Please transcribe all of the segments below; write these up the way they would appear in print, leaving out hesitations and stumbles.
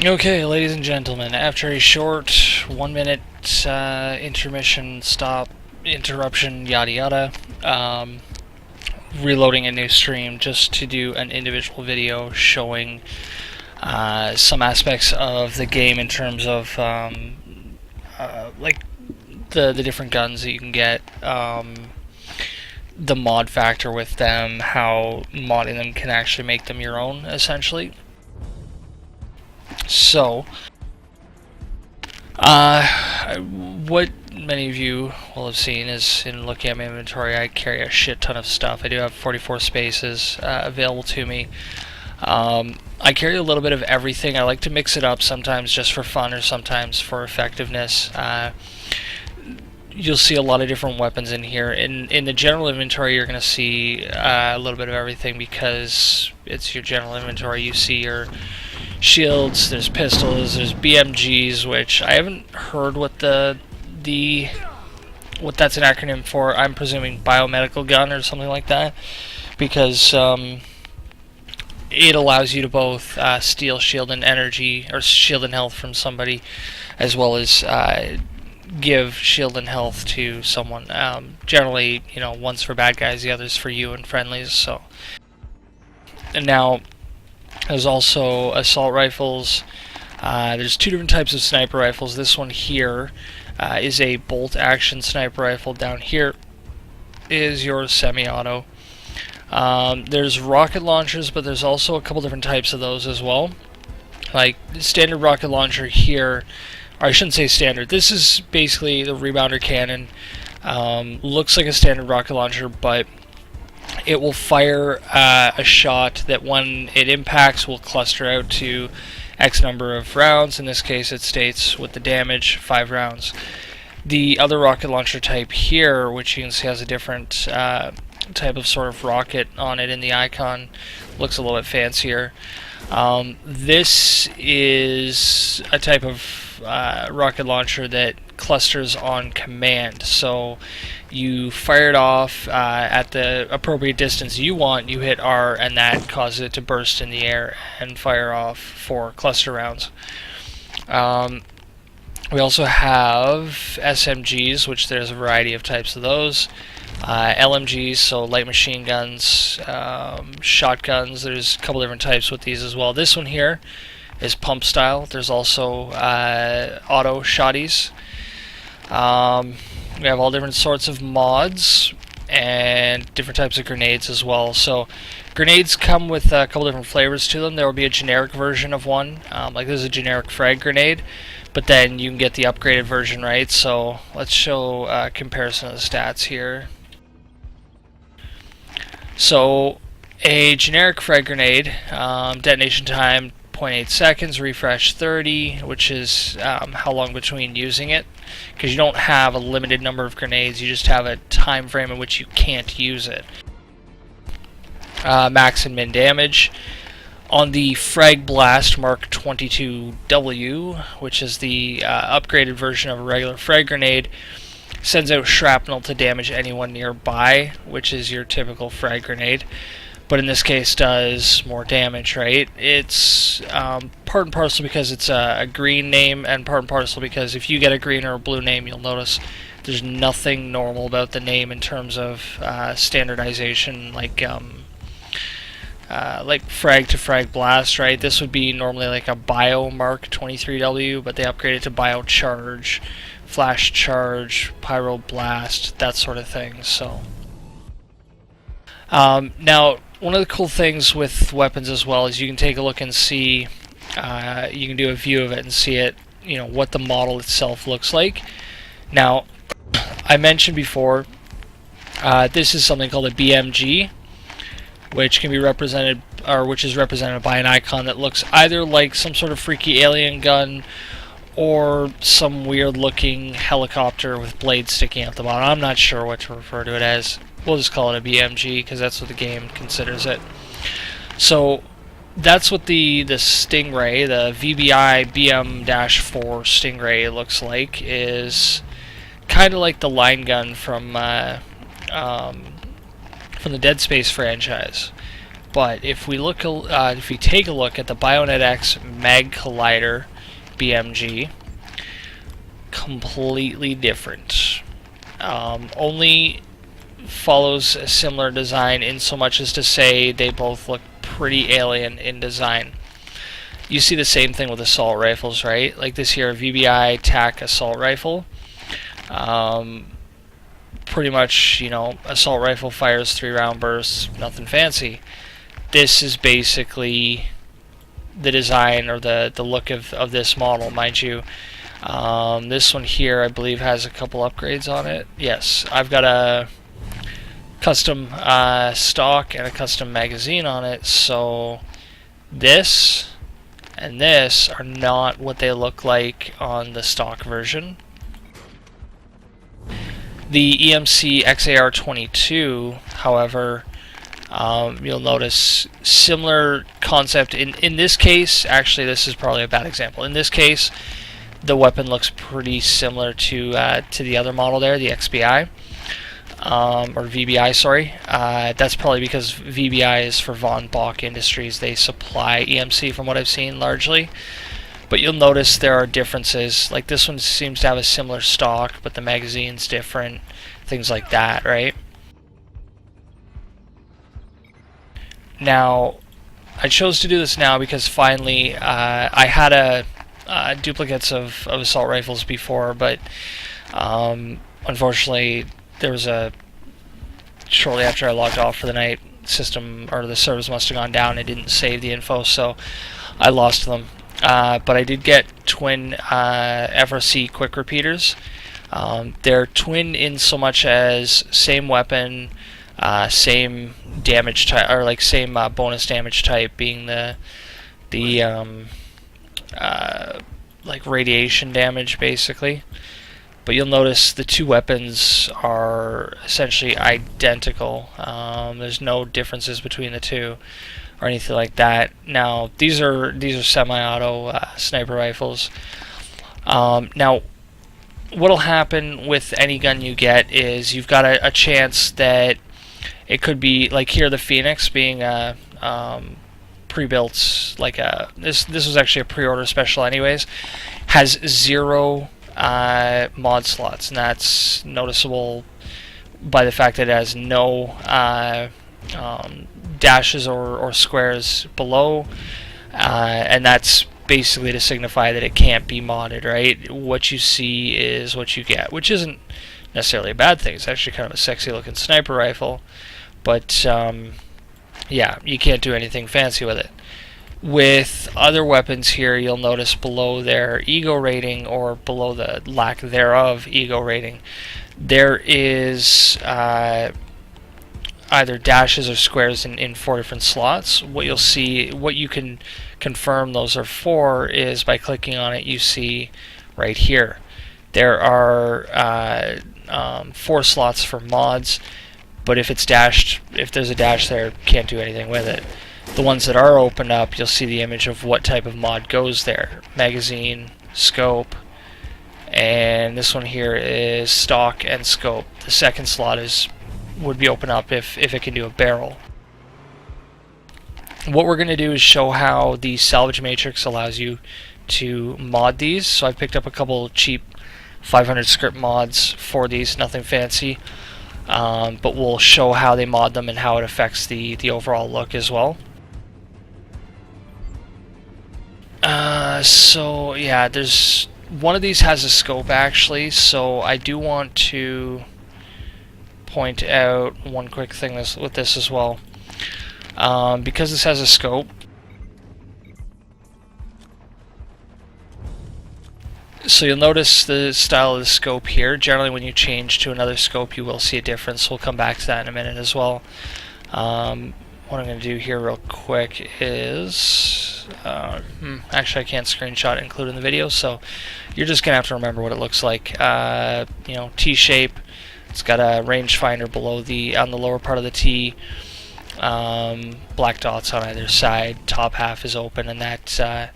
Okay, ladies and gentlemen, after a short 1 minute intermission, interruption, yada yada, reloading a new stream just to do an individual video showing some aspects of the game in terms of like the different guns that you can get, the mod factor with them, how modding them can actually make them your own, essentially. So, what many of you will have seen is, in looking at my inventory, I carry a shit ton of stuff. I do have 44 spaces available to me. I carry a little bit of everything. I like to mix it up, sometimes just for fun or sometimes for effectiveness. You'll see a lot of different weapons in here. In the general inventory, you're going to see a little bit of everything because it's your general inventory. You see your shields, there's pistols, there's BMGs, which I haven't heard what what that's an acronym for. I'm presuming biomedical gun or something like that, because it allows you to both steal shield and energy, or shield and health from somebody, as well as give shield and health to someone. Generally, one's for bad guys, the other's for you and friendlies. So, and now there's also assault rifles. There's two different types of sniper rifles. This one here is a bolt action sniper rifle. Down here is your semi-auto. There's rocket launchers, but there's also a couple different types of those as well. Like the standard rocket launcher here, or I shouldn't say standard, this is basically the rebounder cannon. Looks like a standard rocket launcher, but it will fire a shot that when it impacts will cluster out to X number of rounds. In this case it states with the damage 5 rounds. The other rocket launcher type here, which you can see has a different type of sort of rocket on it in the icon, looks a little bit fancier. This is a type of rocket launcher that clusters on command. So you fire it off at the appropriate distance you want, you hit R, and that causes it to burst in the air and fire off 4 cluster rounds. We also have SMGs, which there's a variety of types of those. LMGs, so light machine guns, shotguns. There's a couple different types with these as well. This one here is pump style. There's also auto shotties. We have all different sorts of mods and different types of grenades as well. So grenades come with a couple different flavors to them. There will be a generic version of one, like there's a generic frag grenade, but then you can get the upgraded version, right? So let's show a comparison of the stats here. So a generic frag grenade, detonation time 0.8 seconds, refresh 30, which is how long between using it, because you don't have a limited number of grenades, you just have a time frame in which you can't use it. Max and min damage. On the Frag Blast Mark 22W, which is the upgraded version of a regular frag grenade, sends out shrapnel to damage anyone nearby, which is your typical frag grenade, but in this case does more damage, right? It's part and parcel because it's a green name, and part and parcel because if you get a green or a blue name, you'll notice there's nothing normal about the name in terms of standardization, like frag to frag blast, right? This would be normally like a bio Mark 23W, but they upgraded to bio charge, flash charge, pyro blast, that sort of thing. So now one of the cool things with weapons as well is you can take a look and see, you can do a view of it and see it, what the model itself looks like. Now, I mentioned before, this is something called a BMG, which can be represented, or which is represented by an icon that looks either like some sort of freaky alien gun or some weird looking helicopter with blades sticking out the bottom. I'm not sure what to refer to it as. We'll just call it a BMG because that's what the game considers it. So that's what the Stingray, the VBI BM-4 Stingray looks like. Is kind of like the line gun from the Dead Space franchise. But if we look, if we take a look at the Bayonet X Mag Collider BMG, completely different. Only follows a similar design in so much as to say they both look pretty alien in design. You see the same thing with assault rifles, right? Like this here, VBI TAC assault rifle. Pretty much, you know, assault rifle fires 3-round bursts, nothing fancy. This is basically the design or the look of this model, mind you. This one here, I believe, has a couple upgrades on it. Yes, I've got a custom stock and a custom magazine on it, so this and this are not what they look like on the stock version. The EMC XAR-22, however, you'll notice similar concept. In this case, actually this is probably a bad example. In this case, the weapon looks pretty similar to the other model there, the XBI. Or VBI, sorry. That's probably because VBI is for Von Bock Industries. They supply EMC from what I've seen largely. But you'll notice there are differences. Like this one seems to have a similar stock, but the magazine's different. Things like that, right? Now, I chose to do this now because finally I had duplicates of assault rifles before, but unfortunately there was shortly after I logged off for the night, system or the servers must have gone down. It didn't save the info, so I lost them. But I did get twin FRC quick repeaters. They're twin in so much as same weapon, same damage type, or like same bonus damage type, being the like radiation damage basically. But you'll notice the two weapons are essentially identical. There's no differences between the two or anything like that. Now these are semi-auto sniper rifles. Now what'll happen with any gun you get is you've got a chance that it could be like here, the Phoenix being a pre-built, like this was actually a pre-order special anyways, has 0 mod slots, and that's noticeable by the fact that it has no dashes or squares below, and that's basically to signify that it can't be modded, right? What you see is what you get, which isn't necessarily a bad thing. It's actually kind of a sexy looking sniper rifle, but yeah, you can't do anything fancy with it. With other weapons here, you'll notice below their ego rating, or below the lack thereof ego rating, there is either dashes or squares in 4 different slots. What you'll see, what you can confirm those are for, is by clicking on it. You see right here there are 4 slots for mods, but if it's dashed, if there's a dash there, can't do anything with it. The ones that are opened up, you'll see the image of what type of mod goes there: magazine, scope, and this one here is stock and scope. The second slot would be open up if it can do a barrel. What we're going to do is show how the Salvage Matrix allows you to mod these. So I've picked up a couple cheap 500 script mods for these, nothing fancy, but we'll show how they mod them and how it affects the overall look as well. So yeah, there's one of these has a scope actually, so I do want to point out one quick thing with this as well. Because this has a scope, so you'll notice the style of the scope here. Generally when you change to another scope you will see a difference. We'll come back to that in a minute as well. What I'm going to do here real quick is actually I can't screenshot it, include in the video, so you're just going to have to remember what it looks like. You know, T-shape. It's got a rangefinder below on the lower part of the T. Black dots on either side. Top half is open, and that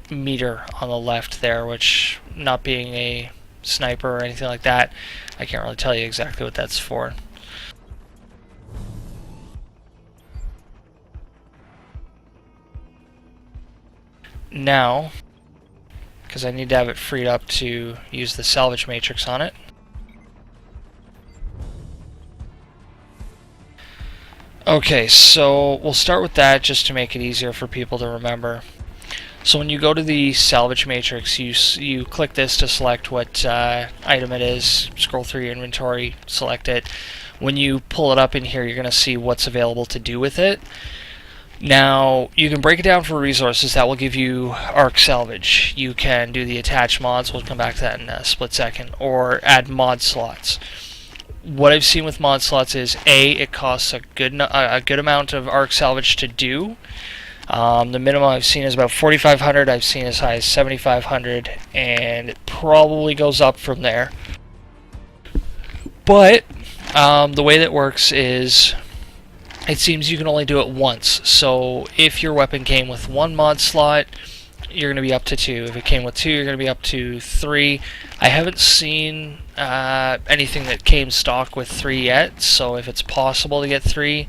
meter on the left there, which, not being a sniper or anything like that, I can't really tell you exactly what that's for. Now, because I need to have it freed up to use the Salvage Matrix on it. Okay, so we'll start with that just to make it easier for people to remember. So when you go to the Salvage Matrix, you click this to select what item it is, scroll through your inventory, select it. When you pull it up in here, you're going to see what's available to do with it. Now, you can break it down for resources. That will give you arc salvage. You can do the attached mods, we'll come back to that in a split second, or add mod slots. What I've seen with mod slots is, A, it costs a good amount of arc salvage to do. The minimum I've seen is about 4,500. I've seen as high as 7,500, and it probably goes up from there. But the way that works is, it seems you can only do it once. So if your weapon came with 1 mod slot, you're going to be up to 2. If it came with 2, you're going to be up to 3. I haven't seen anything that came stock with 3 yet, so if it's possible to get 3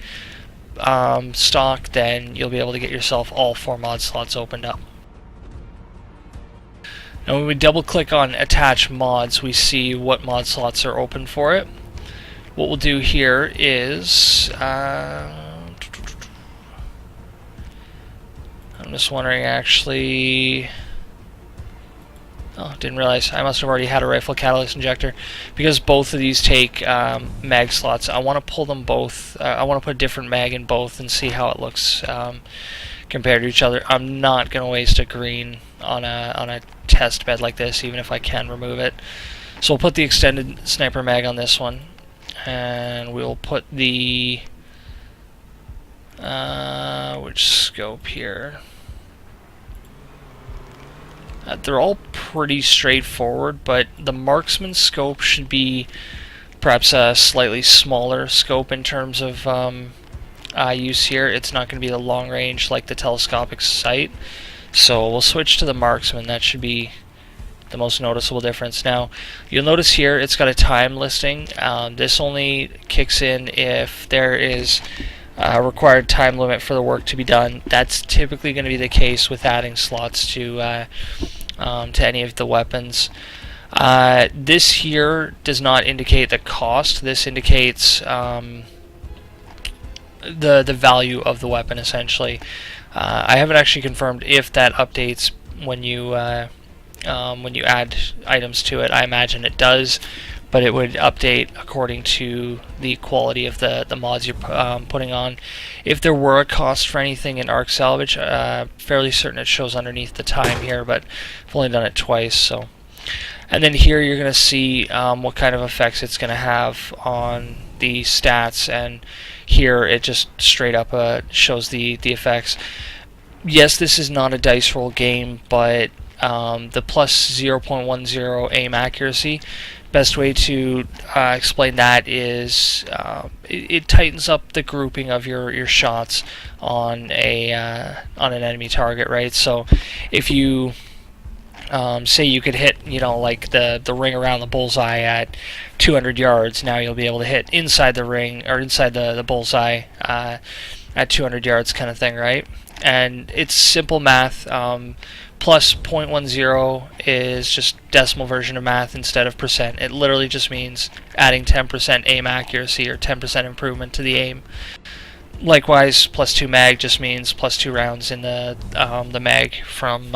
stock, then you'll be able to get yourself all 4 mod slots opened up. Now when we double click on attach mods, we see what mod slots are open for it. What we'll do here is I'm just wondering, actually, oh, didn't realize I must have already had a rifle catalyst injector. Because both of these take mag slots, I want to pull them both. I want to put a different mag in both and see how it looks compared to each other. I'm not going to waste a green on a test bed like this, even if I can remove it. So we'll put the extended sniper mag on this one, and we'll put the which scope here. They're all pretty straightforward, but the marksman scope should be perhaps a slightly smaller scope in terms of use here. It's not going to be the long range like the telescopic sight, so we'll switch to the marksman. That should be the most noticeable difference. Now, you'll notice here it's got a time listing. This only kicks in if there is a required time limit for the work to be done. That's typically going to be the case with adding slots to any of the weapons. This here does not indicate the cost. This indicates the value of the weapon, essentially. I haven't actually confirmed if that updates when you add items to it. I imagine it does, but it would update according to the quality of the mods you're putting on. If there were a cost for anything in Arc Salvage, fairly certain it shows underneath the time here, but I've only done it twice. So, and then here you're going to see what kind of effects it's going to have on the stats, and here it just straight up shows the effects. Yes, this is not a dice roll game, but the plus 0.10 aim accuracy, best way to explain that is it tightens up the grouping of your shots on an enemy target, right? So if you say you could hit, like the ring around the bullseye at 200 yards, now you'll be able to hit inside the ring or inside the bullseye at 200 yards, kind of thing, right? And it's simple math. Plus 0.10 is just decimal version of math instead of percent. It literally just means adding 10% aim accuracy or 10% improvement to the aim. Likewise, plus 2 mag just means plus 2 rounds in the mag from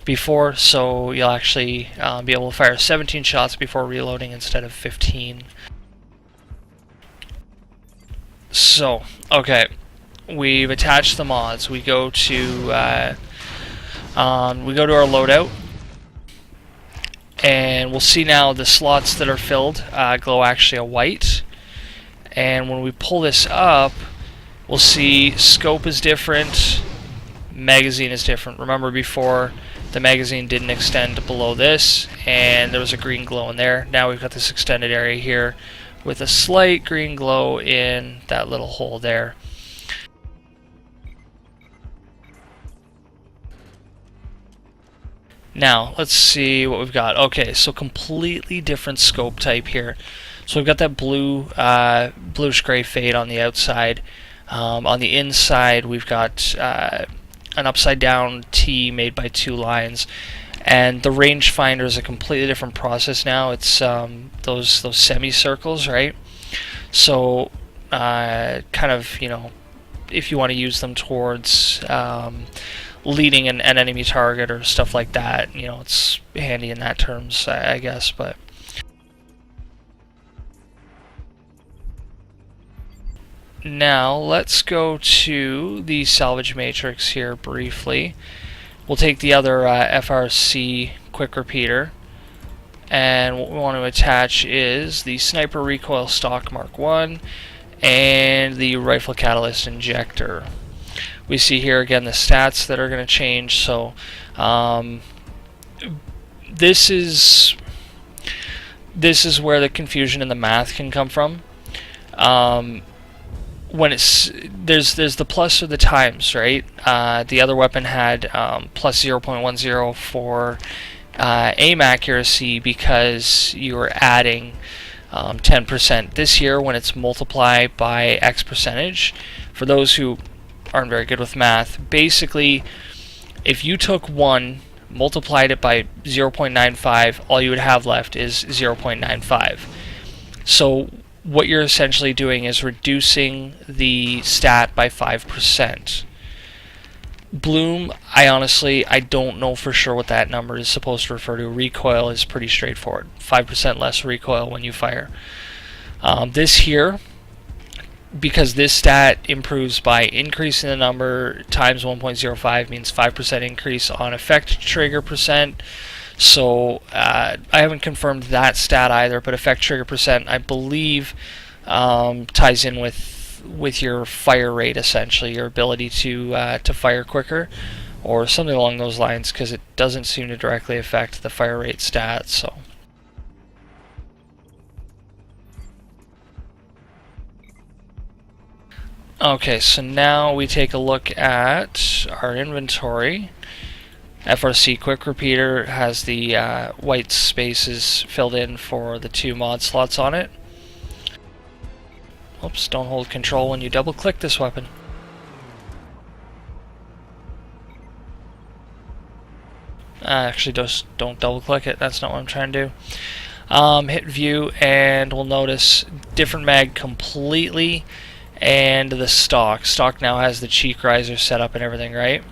before, so you'll actually be able to fire 17 shots before reloading instead of 15. So, okay, we've attached the mods. We go to our loadout, and we'll see now the slots that are filled glow actually a white. And when we pull this up, we'll see scope is different, magazine is different. Remember before, the magazine didn't extend below this, and there was a green glow in there. Now we've got this extended area here with a slight green glow in that little hole there. Now, let's see what we've got. Okay, so completely different scope type here. So we've got that bluish gray fade on the outside. On the inside, we've got an upside down T made by two lines. And the rangefinder is a completely different process now. It's those semicircles, right? So kind of, you know, if you want to use them towards leading an enemy target or stuff like that, you know, it's handy in that terms, I guess. But now let's go to the Salvage Matrix here briefly. We'll take the other FRC quick repeater, and what we want to attach is the Sniper Recoil Stock Mark 1 and the Rifle Catalyst Injector. We see here again the stats that are going to change. So this is where the confusion in the math can come from. When it's there's the plus or the times, right? The other weapon had plus 0.10 for aim accuracy because you were adding 10%. This here, when it's multiplied by X percentage, for those who aren't very good with math, basically if you took 1, multiplied it by 0.95, all you would have left is 0.95. So what you're essentially doing is reducing the stat by 5%. Bloom, I honestly don't know for sure what that number is supposed to refer to. Recoil is pretty straightforward. 5% less recoil when you fire. This here, because this stat improves by increasing the number times 1.05, means 5% increase on effect trigger percent. So I haven't confirmed that stat either, but effect trigger percent, I believe, ties in with your fire rate, essentially, your ability to fire quicker, or something along those lines, because it doesn't seem to directly affect the fire rate stats. So. Okay, so now we take a look at our inventory. FRC Quick Repeater has the white spaces filled in for the 2 mod slots on it. Oops, don't hold control when you double click this weapon. Actually, just don't double click it, that's not what I'm trying to do. Hit view and we'll notice different mag completely, and the stock. Stock now has the cheek riser set up and everything, right?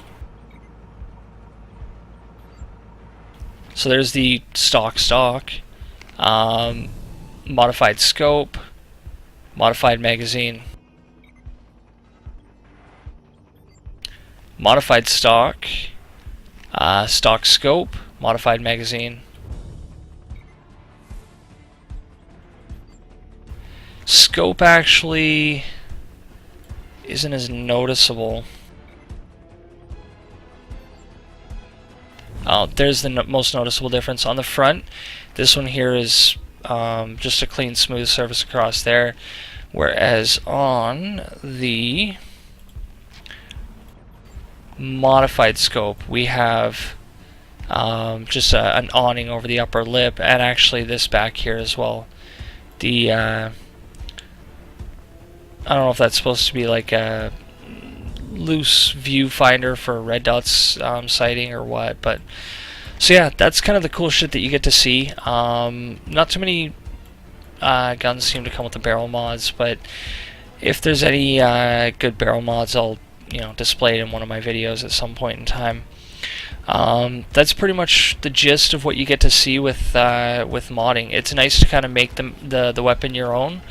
So there's the stock, modified scope, modified magazine, modified stock, stock scope, modified magazine. Scope actually isn't as noticeable. There's the most noticeable difference. On the front, this one here is just a clean, smooth surface across there, whereas on the modified scope, we have just an awning over the upper lip, and actually this back here as well. The I don't know if that's supposed to be like a loose viewfinder for red dots sighting or what, but so yeah, that's kind of the cool shit that you get to see. Not too many guns seem to come with the barrel mods, but if there's any good barrel mods, I'll display it in one of my videos at some point in time. That's pretty much the gist of what you get to see with modding. It's nice to kind of make the weapon your own.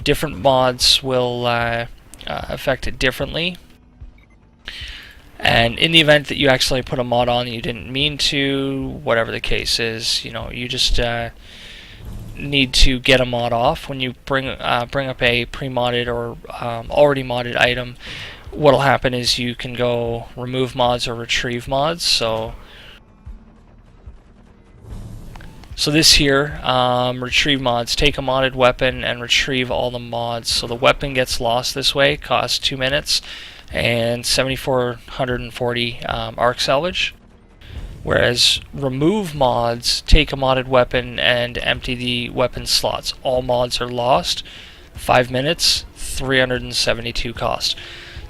Different mods will affect it differently, and in the event that you actually put a mod on that you didn't mean to, whatever the case is, you just need to get a mod off. When you bring up a pre-modded or already modded item, what'll happen is you can go remove mods or retrieve mods. So this here, retrieve mods, take a modded weapon and retrieve all the mods. So the weapon gets lost this way, costs 2 minutes and 7,440 arc salvage. Whereas remove mods, take a modded weapon and empty the weapon slots. All mods are lost, 5 minutes, 372 cost.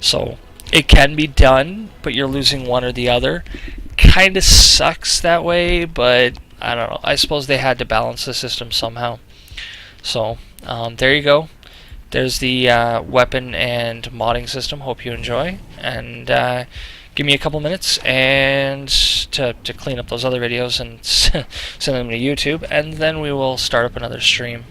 So it can be done, but you're losing one or the other. Kind of sucks that way, but I don't know. I suppose they had to balance the system somehow. So there you go. There's the weapon and modding system. Hope you enjoy, and give me a couple minutes and to clean up those other videos and send them to YouTube, and then we will start up another stream.